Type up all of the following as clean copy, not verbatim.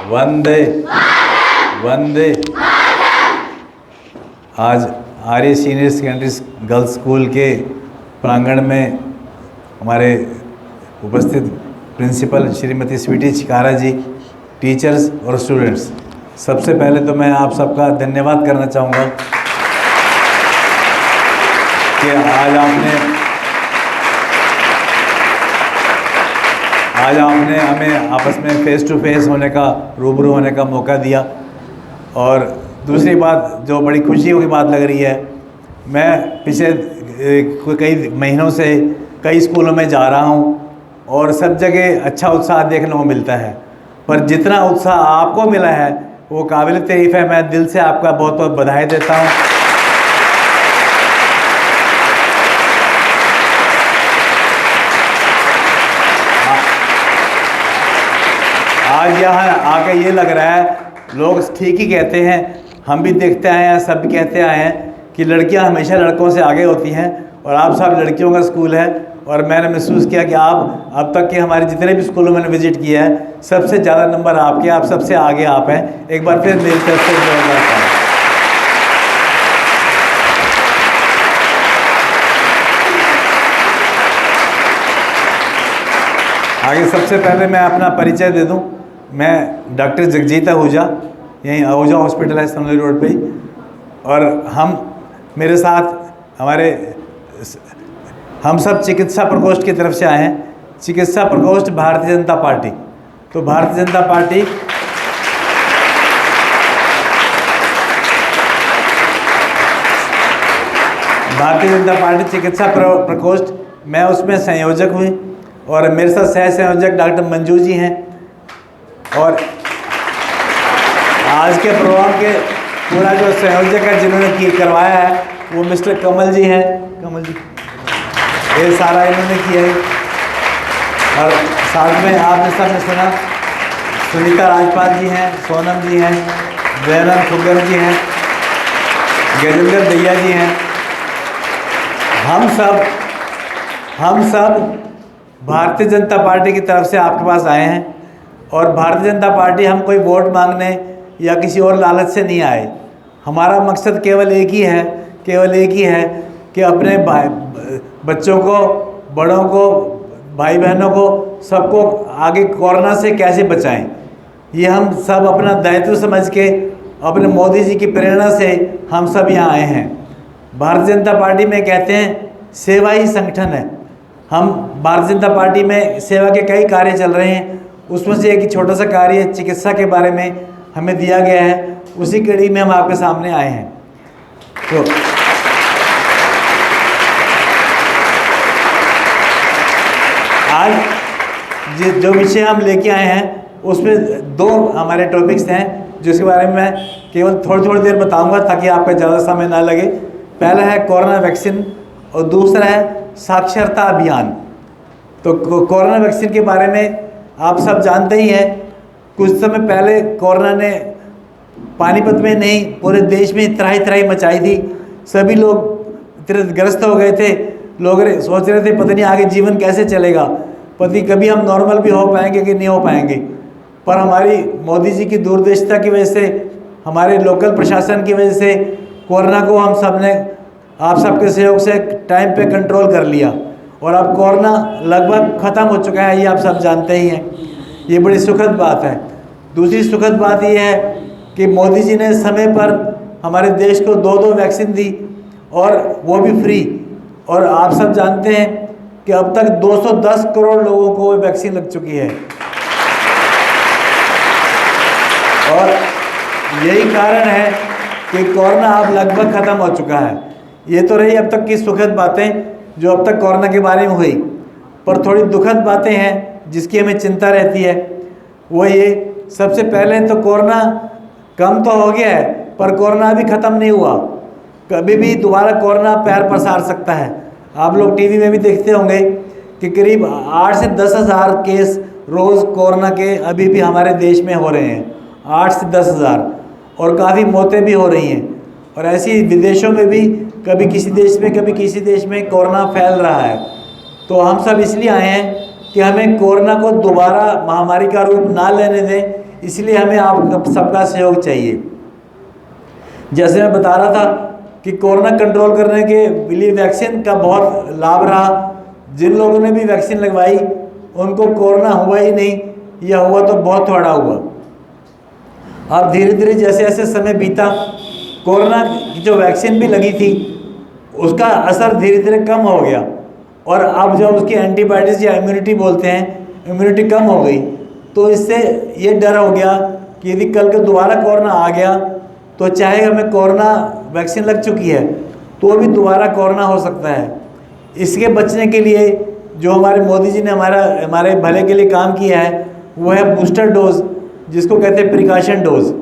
वंदे वंदे। आज आर्य senior secondary girls school के प्रांगण में हमारे उपस्थित प्रिंसिपल श्रीमती स्वीटी चिकारा जी, टीचर्स और स्टूडेंट्स, सबसे पहले तो मैं आप सबका धन्यवाद करना चाहूँगा कि आज आपने हमें आपस में फेस टू फेस होने का, रूबरू होने का मौका दिया। और दूसरी बात जो बड़ी खुशी की बात लग रही है, मैं पिछले कई महीनों से कई स्कूलों में जा रहा हूँ और सब जगह अच्छा उत्साह देखने को मिलता है, पर जितना उत्साह आपको मिला है वो काबिल तारीफ़ है। मैं दिल से आपका बहुत बहुत बधाई देता हूँ। आज यहाँ आके ये लग रहा है, लोग ठीक ही कहते हैं, हम भी देखते आए हैं, सब कहते आए हैं कि लड़कियाँ हमेशा लड़कों से आगे होती हैं और आप सब लड़कियों का स्कूल है। और मैंने महसूस किया कि आप अब तक के हमारे जितने भी स्कूलों में विज़िट किया है, सबसे ज़्यादा नंबर आपके, आप सबसे आगे आप हैं। एक बार फिर मेरी तरफ से जोरदार। आगे सबसे पहले मैं अपना परिचय दे दूं। मैं डॉक्टर जगजीत आहूजा, यहीं आहूजा हॉस्पिटल है समली रोड पे ही, और मेरे साथ हम सब चिकित्सा प्रकोष्ठ की तरफ से आए हैं। चिकित्सा प्रकोष्ठ भारतीय जनता पार्टी, तो भारतीय जनता पार्टी चिकित्सा प्रकोष्ठ, मैं उसमें संयोजक हुई और मेरे साथ सह संयोजक डॉक्टर मंजू जी हैं। और आज के प्रोग्राम के पूरा जो संयोजक है, जिन्होंने करवाया है, वो मिस्टर कमल जी हैं। कमल जी, ये सारा इन्होंने किया है। और साथ में आपने सबने सुना, सुनीता राजपाल जी हैं, सोनम जी हैं, जयनम खुगर जी हैं, गजेंद्र दैया जी हैं। हम सब भारतीय जनता पार्टी की तरफ से आपके पास आए हैं। और भारतीय जनता पार्टी, हम कोई वोट मांगने या किसी और लालच से नहीं आए। हमारा मकसद केवल एक ही है कि अपने बच्चों को, बड़ों को, भाई बहनों को, सबको आगे कोरोना से कैसे बचाएं, ये हम सब अपना दायित्व समझ के, अपने मोदी जी की प्रेरणा से हम सब यहाँ आए हैं। भारतीय जनता पार्टी में कहते हैं सेवा ही संगठन है। हम भारतीय जनता पार्टी में सेवा के कई कार्य चल रहे हैं, उसमें से एक छोटा सा कार्य चिकित्सा के बारे में हमें दिया गया है, उसी कड़ी में हम आपके सामने आए हैं। तो आज जो विषय हम लेके आए हैं, उसमें दो हमारे टॉपिक्स हैं, जिसके बारे में मैं केवल थोड़ी देर बताऊंगा ताकि आपका ज़्यादा समय ना लगे। पहला है कोरोना वैक्सीन और दूसरा है साक्षरता अभियान। तो कोरोना वैक्सीन के बारे में आप सब जानते ही हैं, कुछ समय पहले कोरोना ने पानीपत में नहीं, पूरे देश में त्राही मचाई थी। सभी लोग ग्रस्त हो गए थे। लोग सोच रहे थे पता नहीं आगे जीवन कैसे चलेगा, पता कभी हम नॉर्मल भी हो पाएंगे कि नहीं हो पाएंगे। पर हमारी मोदी जी की दूरदर्शिता की वजह से, हमारे लोकल प्रशासन की वजह से कोरोना को हम सब ने आप सबके सहयोग से टाइम पे कंट्रोल कर लिया और अब कोरोना लगभग ख़त्म हो चुका है, ये आप सब जानते ही हैं। ये बड़ी सुखद बात है। दूसरी सुखद बात ये है कि मोदी जी ने समय पर हमारे देश को 2 वैक्सीन दी और वो भी फ्री। और आप सब जानते हैं कि अब तक 210 करोड़ लोगों को वैक्सीन लग चुकी है। और यही कारण है कि कोरोना अब लगभग ख़त्म हो चुका है। ये तो रही अब तक की सुखद बातें जो अब तक कोरोना के बारे में हुई, पर थोड़ी दुखद बातें हैं जिसकी हमें चिंता रहती है। वो ये, सबसे पहले तो कोरोना कम तो हो गया है, पर कोरोना अभी ख़त्म नहीं हुआ। कभी भी दोबारा कोरोना पैर पसार सकता है। आप लोग टीवी में भी देखते होंगे कि करीब 8 से 10 हज़ार केस रोज़ कोरोना के अभी भी हमारे देश में हो रहे हैं, 8 से 10 हज़ार, और काफ़ी मौतें भी हो रही हैं। और ऐसी विदेशों में भी कभी किसी देश में कोरोना फैल रहा है। तो हम सब इसलिए आए हैं कि हमें कोरोना को दोबारा महामारी का रूप ना लेने दें, इसलिए हमें आप सबका सहयोग चाहिए। जैसे मैं बता रहा था कि कोरोना कंट्रोल करने के लिए वैक्सीन का बहुत लाभ रहा। जिन लोगों ने भी वैक्सीन लगवाई उनको कोरोना हुआ ही नहीं, या हुआ तो बहुत थोड़ा हुआ। अब धीरे धीरे जैसे जैसे समय बीता, कोरोना की जो वैक्सीन भी लगी थी उसका असर धीरे धीरे कम हो गया, और अब जब उसकी एंटीबॉडीज़ या इम्यूनिटी बोलते हैं, इम्यूनिटी कम हो गई, तो इससे ये डर हो गया कि यदि कल को दोबारा कोरोना आ गया तो चाहे हमें कोरोना वैक्सीन लग चुकी है तो भी दोबारा कोरोना हो सकता है। इसके बचने के लिए जो हमारे मोदी जी ने हमारे भले के लिए काम किया है वो है बूस्टर डोज, जिसको कहते हैं प्रिकॉशन डोज।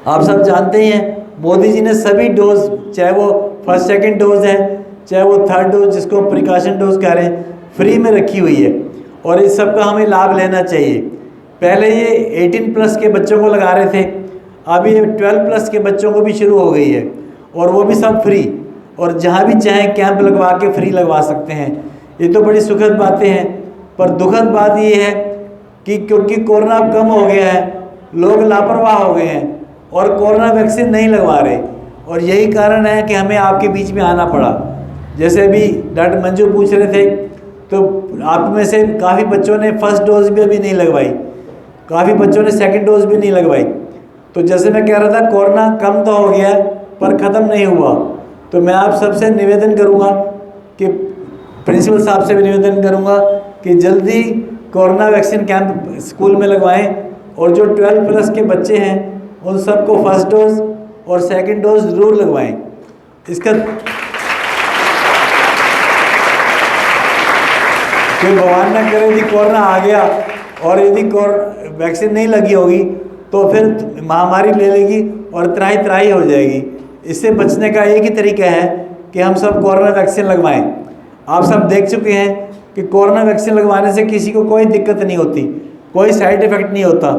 आप सब जानते ही हैं मोदी जी ने सभी डोज, चाहे वो फर्स्ट सेकंड डोज है चाहे वो थर्ड डोज जिसको प्रिकॉशन डोज कह रहे हैं, फ्री में रखी हुई है, और इस सब का हमें लाभ लेना चाहिए। पहले ये 18 प्लस के बच्चों को लगा रहे थे, अब ये 12 प्लस के बच्चों को भी शुरू हो गई है, और वो भी सब फ्री, और जहाँ भी चाहें कैंप लगवा के फ्री लगवा सकते हैं। ये तो बड़ी सुखद बातें हैं, पर दुखद बात ये है कि क्योंकि कोरोना अब कम हो गया है, लोग लापरवाह हो गए हैं और कोरोना वैक्सीन नहीं लगवा रहे, और यही कारण है कि हमें आपके बीच में आना पड़ा। जैसे अभी डॉक्टर मंजू पूछ रहे थे, तो आप में से काफ़ी बच्चों ने फर्स्ट डोज भी अभी नहीं लगवाई, काफ़ी बच्चों ने सेकंड डोज भी नहीं लगवाई। तो जैसे मैं कह रहा था कोरोना कम तो हो गया पर ख़त्म नहीं हुआ। तो मैं आप सबसे निवेदन करूँगा कि प्रिंसिपल साहब से भी निवेदन करूँगा कि जल्दी कोरोना वैक्सीन कैंप स्कूल में लगवाएं, और जो 12 प्लस के बच्चे हैं उन सबको फर्स्ट डोज और सेकंड डोज ज़रूर लगवाएं। इसका कोई भगवान न करे यदि कोरोना आ गया और यदि वैक्सीन नहीं लगी होगी तो फिर महामारी ले लेगी और त्राही त्राही हो जाएगी। इससे बचने का एक ही तरीका है कि हम सब कोरोना वैक्सीन लगवाएं। आप सब देख चुके हैं कि कोरोना वैक्सीन लगवाने से किसी को कोई दिक्कत नहीं होती, कोई साइड इफ़ेक्ट नहीं होता,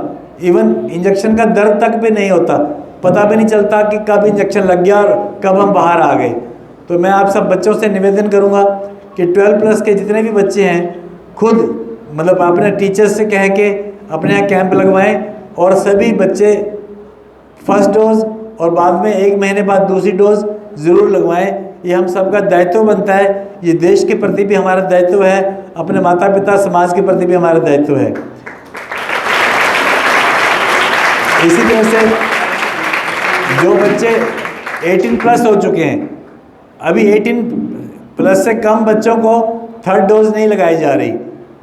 इवन इंजेक्शन का दर्द तक भी नहीं होता, पता भी नहीं चलता कि कब इंजेक्शन लग गया और कब हम बाहर आ गए। तो मैं आप सब बच्चों से निवेदन करूंगा कि 12 प्लस के जितने भी बच्चे हैं खुद मतलब अपने टीचर्स से कह के अपने यहाँ कैंप लगवाएं, और सभी बच्चे फर्स्ट डोज और बाद में 1 महीने बाद दूसरी डोज ज़रूर लगवाएं। ये हम सबका दायित्व बनता है, ये देश के प्रति भी हमारा दायित्व है, अपने माता पिता समाज के प्रति भी हमारा दायित्व है। इसी तरह से जो बच्चे 18 प्लस हो चुके हैं, अभी 18 प्लस से कम बच्चों को थर्ड डोज नहीं लगाई जा रही।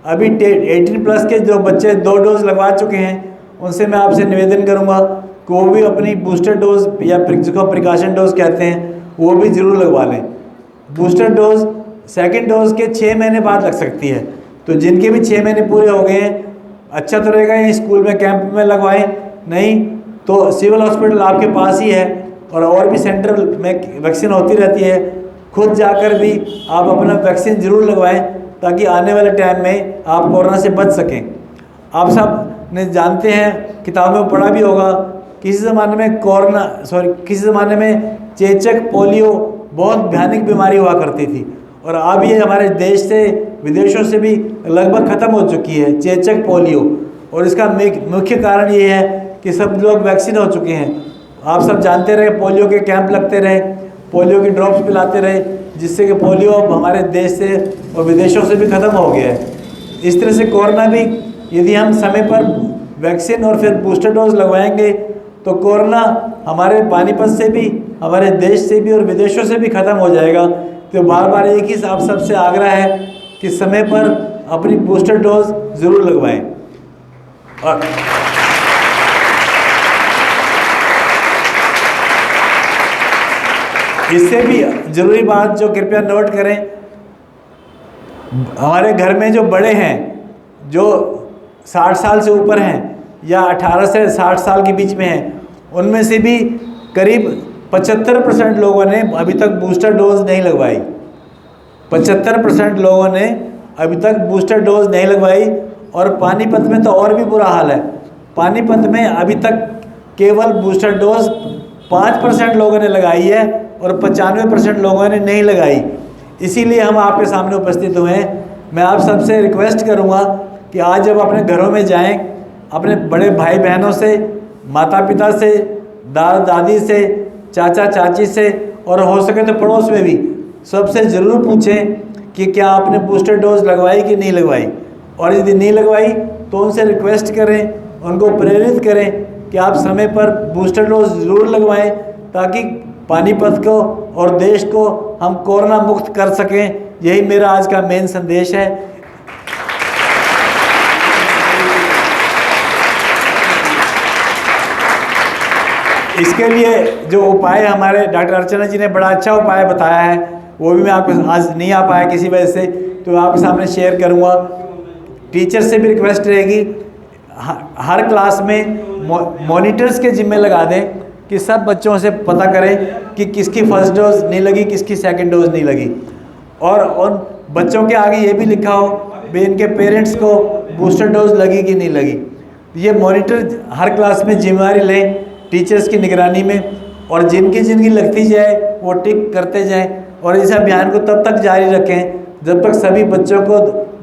अभी 18 प्लस के जो बच्चे 2 डोज लगवा चुके हैं उनसे मैं आपसे निवेदन करूंगा कि वो भी अपनी बूस्टर डोज या जिसको प्रिकॉशन डोज कहते हैं वो भी ज़रूर लगवा लें। बूस्टर डोज सेकंड डोज के 6 महीने बाद लग सकती है, तो जिनके भी 6 महीने पूरे हो गए हैं अच्छा तो रहेगा ये स्कूल में कैंप में लगवाएं, नहीं तो सिविल हॉस्पिटल आपके पास ही है और भी सेंटर में वैक्सीन होती रहती है, खुद जाकर भी आप अपना वैक्सीन ज़रूर लगवाएं ताकि आने वाले टाइम में आप कोरोना से बच सकें। आप सब ने जानते हैं, किताबों में पढ़ा भी होगा, किसी ज़माने में चेचक पोलियो बहुत भयानक बीमारी हुआ करती थी, और अब ये हमारे देश से विदेशों से भी लगभग ख़त्म हो चुकी है चेचक पोलियो। और इसका मुख्य कारण ये है कि सब लोग वैक्सीन हो चुके हैं। आप सब जानते रहे, पोलियो के कैंप लगते रहे, पोलियो की ड्रॉप्स पिलाते रहे, जिससे कि पोलियो अब हमारे देश से और विदेशों से भी ख़त्म हो गया है। इस तरह से कोरोना भी यदि हम समय पर वैक्सीन और फिर बूस्टर डोज लगवाएंगे तो कोरोना हमारे पानीपत से भी, हमारे देश से भी और विदेशों से भी ख़त्म हो जाएगा। तो बार बार एक ही आप सबसे आग्रह है कि समय पर अपनी बूस्टर डोज ज़रूर लगवाएं। और इससे भी ज़रूरी बात जो कृपया नोट करें, हमारे घर में जो बड़े हैं, जो 60 साल से ऊपर हैं या 18 से 60 साल के बीच में हैं, उनमें से भी करीब 75% लोगों ने अभी तक बूस्टर डोज नहीं लगवाई। 75% लोगों ने अभी तक बूस्टर डोज नहीं लगवाई। और पानीपत में तो और भी बुरा हाल है। पानीपत में अभी तक केवल बूस्टर डोज 5% लोगों ने लगाई है और 95% लोगों ने नहीं लगाई। इसीलिए हम आपके सामने उपस्थित हुए हैं। मैं आप सबसे रिक्वेस्ट करूंगा कि आज जब अपने घरों में जाएं, अपने बड़े भाई बहनों से, माता पिता से, दादा दादी से, चाचा चाची से और हो सके तो पड़ोस में भी सबसे ज़रूर पूछें कि क्या आपने बूस्टर डोज लगवाई कि नहीं लगवाई। और यदि नहीं लगवाई तो उनसे रिक्वेस्ट करें, उनको प्रेरित करें कि आप समय पर बूस्टर डोज ज़रूर लगवाएं, ताकि पानीपत को और देश को हम कोरोना मुक्त कर सकें। यही मेरा आज का मेन संदेश है। इसके लिए जो उपाय हमारे डॉक्टर अर्चना जी ने बड़ा अच्छा उपाय बताया है, वो भी मैं आपको आज नहीं आ पाया किसी वजह से, तो आपके सामने शेयर करूँगा। टीचर से भी रिक्वेस्ट रहेगी हर क्लास में मॉनिटर्स के जिम्मे लगा दें कि सब बच्चों से पता करें कि किसकी फर्स्ट डोज नहीं लगी, किसकी सेकंड डोज नहीं लगी। और उन बच्चों के आगे ये भी लिखा हो भी इनके पेरेंट्स को बूस्टर डोज लगी कि नहीं लगी। ये मॉनिटर हर क्लास में जिम्मेदारी लें टीचर्स की निगरानी में, और जिनकी लगती जाए वो टिक करते जाएं। और इस अभियान को तब तक जारी रखें जब तक सभी बच्चों को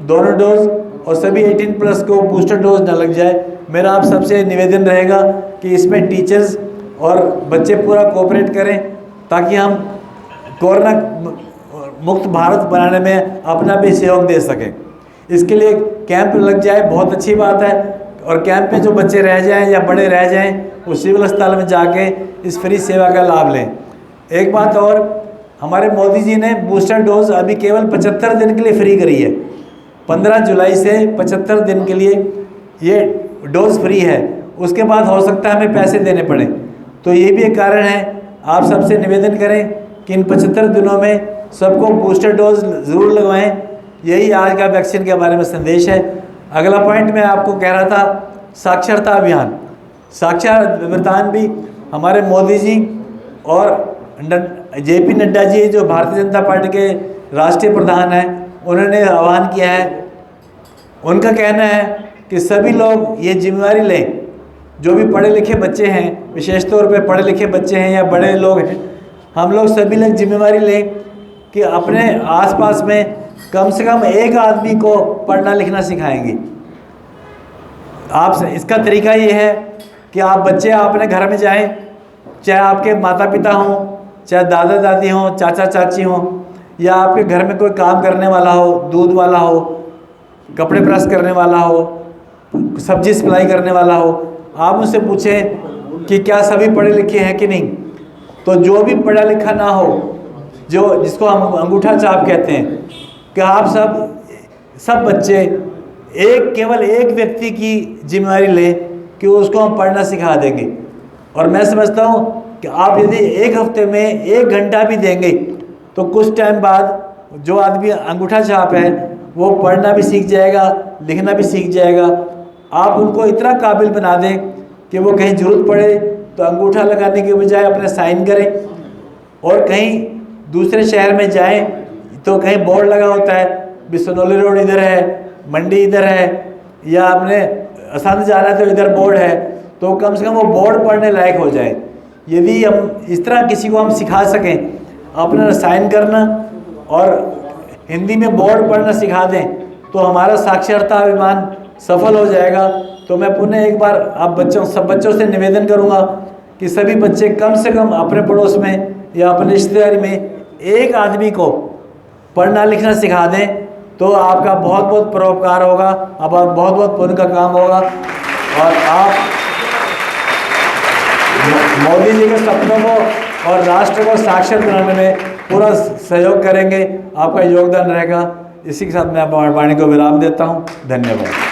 दोनों डोज और सभी 18+ को बूस्टर डोज न लग जाए। मेरा आप सबसे निवेदन रहेगा कि इसमें टीचर्स और बच्चे पूरा कोऑपरेट करें, ताकि हम कोरोना मुक्त भारत बनाने में अपना भी सहयोग दे सकें। इसके लिए कैंप लग जाए, बहुत अच्छी बात है। और कैंप में जो बच्चे रह जाएं या बड़े रह जाएं, वो सिविल अस्पताल में जाके इस फ्री सेवा का लाभ लें। एक बात और, हमारे मोदी जी ने बूस्टर डोज अभी केवल 75 दिन के लिए फ्री करी है। 15 जुलाई से 75 दिन के लिए ये डोज फ्री है। उसके बाद हो सकता है हमें पैसे देने पड़े। तो ये भी एक कारण है। आप सबसे निवेदन करें कि इन 75 दिनों में सबको बूस्टर डोज ज़रूर लगवाएं। यही आज का वैक्सीन के बारे में संदेश है। अगला पॉइंट मैं आपको कह रहा था, साक्षरता अभियान। साक्षरता अभियान भी हमारे मोदी जी और JP नड्डा जी, जो भारतीय जनता पार्टी के राष्ट्रीय प्रधान हैं, उन्होंने आह्वान किया है। उनका कहना है कि सभी लोग ये जिम्मेदारी लें, जो भी पढ़े लिखे बच्चे हैं, विशेष तौर पे पढ़े लिखे बच्चे हैं या बड़े लोग हैं, हम लोग सभी लोग जिम्मेदारी लें कि अपने आसपास में कम से कम एक आदमी को पढ़ना लिखना सिखाएंगे। आप इसका तरीका ये है कि आप बच्चे अपने घर में जाएं, चाहे आपके माता पिता हों, चाहे दादा दादी हों, चाचा चाची हों, या आपके घर में कोई काम करने वाला हो, दूध वाला हो, कपड़े प्रेस करने वाला हो, सब्जी सप्लाई करने वाला हो, आप उनसे पूछें कि क्या सभी पढ़े लिखे हैं कि नहीं। तो जो भी पढ़ा लिखा ना हो, जो जिसको हम अंगूठा छाप कहते हैं, कि आप सब बच्चे केवल एक व्यक्ति की जिम्मेदारी लें कि उसको हम पढ़ना सिखा देंगे। और मैं समझता हूँ कि आप यदि एक हफ्ते में 1 घंटा भी देंगे तो कुछ टाइम बाद जो आदमी अंगूठा छाप है वो पढ़ना भी सीख जाएगा, लिखना भी सीख जाएगा। आप उनको इतना काबिल बना दें कि वो कहीं ज़रूरत पड़े तो अंगूठा लगाने के बजाय अपने साइन करें, और कहीं दूसरे शहर में जाएं तो कहीं बोर्ड लगा होता है बिसनौली रोड इधर है, मंडी इधर है, या आपने असंध जाना है तो इधर बोर्ड है, तो कम से कम वो बोर्ड पढ़ने लायक हो जाए। यदि हम इस तरह किसी को हम सिखा सकें अपना साइन करना और हिंदी में बोर्ड पढ़ना सिखा दें, तो हमारा साक्षरता अभियान सफल हो जाएगा। तो मैं पुनः एक बार आप सब बच्चों से निवेदन करूंगा कि सभी बच्चे कम से कम अपने पड़ोस में या अपने रिश्तेदारी में एक आदमी को पढ़ना लिखना सिखा दें, तो आपका बहुत बहुत परोपकार होगा, अब बहुत बहुत पुण्य का काम होगा, और आप मोदी जी के सपनों को और राष्ट्र को साक्षर बनाने में पूरा सहयोग करेंगे। आपका योगदान रहेगा। इसी के साथ मैं वाणी को विराम देता हूँ। धन्यवाद।